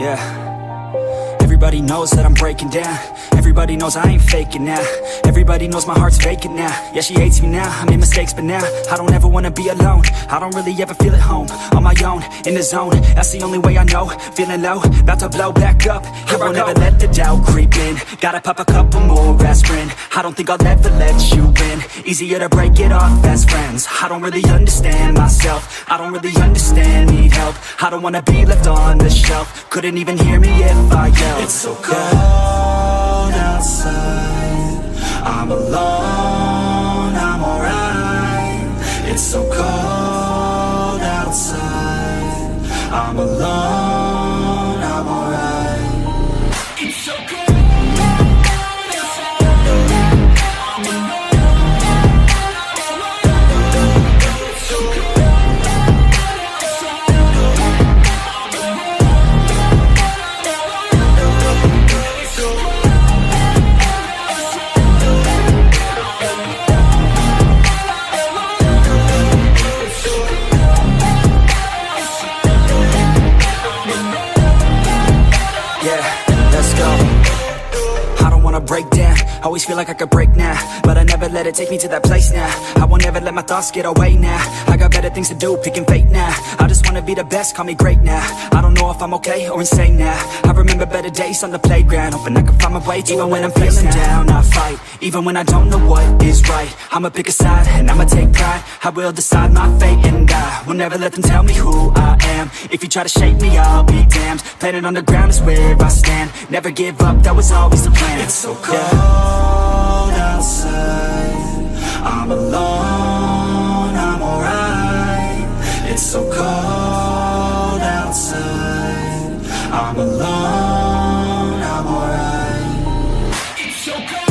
Yeah. Everybody knows that I'm breaking down. Everybody knows I ain't faking now. Everybody knows my heart's vacant now. Yeah, she hates me now, I made mistakes, but now I don't ever wanna be alone. I don't really ever feel at home. On my own, in the zone, that's the only way I know. Feeling low, about to blow back up. Here I won't ever let the doubt creep in. Gotta pop a couple more aspirin. I don't think I'll ever let you in. Easier to break it off best friends. I don't really understand myself. I don't really understand, need help. I don't wanna be left on the shelf. Couldn't even hear me if I yelled. It's so cold outside, I'm alone, I'm alright. It's so cold outside, I'm alone, I'm alright. It's so cold. Break down, always feel like I could break now, but I never let it take me to that place now. I won't ever let my thoughts get away now. I got better things to do, picking fate now. I just wanna be the best, call me great now. I don't know if I'm okay or insane now. I remember better days on the playground, hoping I can find my way to even when I'm feeling down, I fight. Even when I don't know what is right, I'ma pick a side and I'ma take pride. I will decide my fate and I will never let them tell me who I am. If you try to shake me, I'll be damned. Planet on the ground is where I stand. Never give up, that was always the plan. It's so cold outside, I'm alone, I'm alright. It's so cold outside, I'm alone, I'm alright. It's so cold.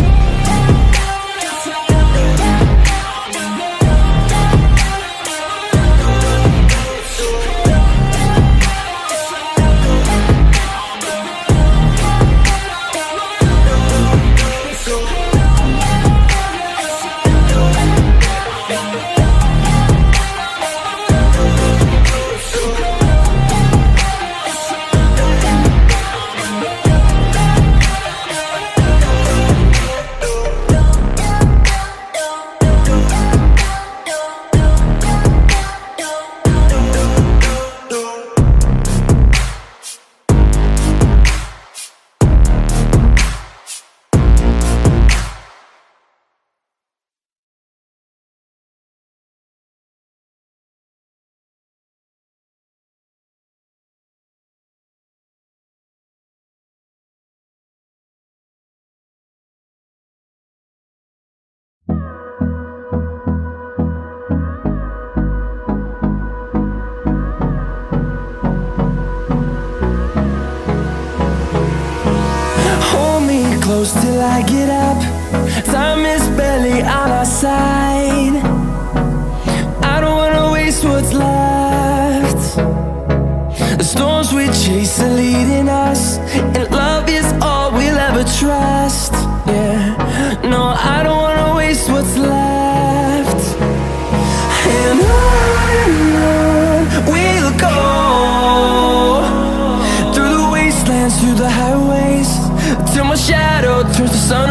Close till I get up. Time is barely on our side. I don't wanna waste what's left. The storms we chase are leading us, and love is all we'll ever trust. Yeah, no, I don't wanna waste what's left. And on we'll go, through the wastelands, through the highways, till my shadow turns to sun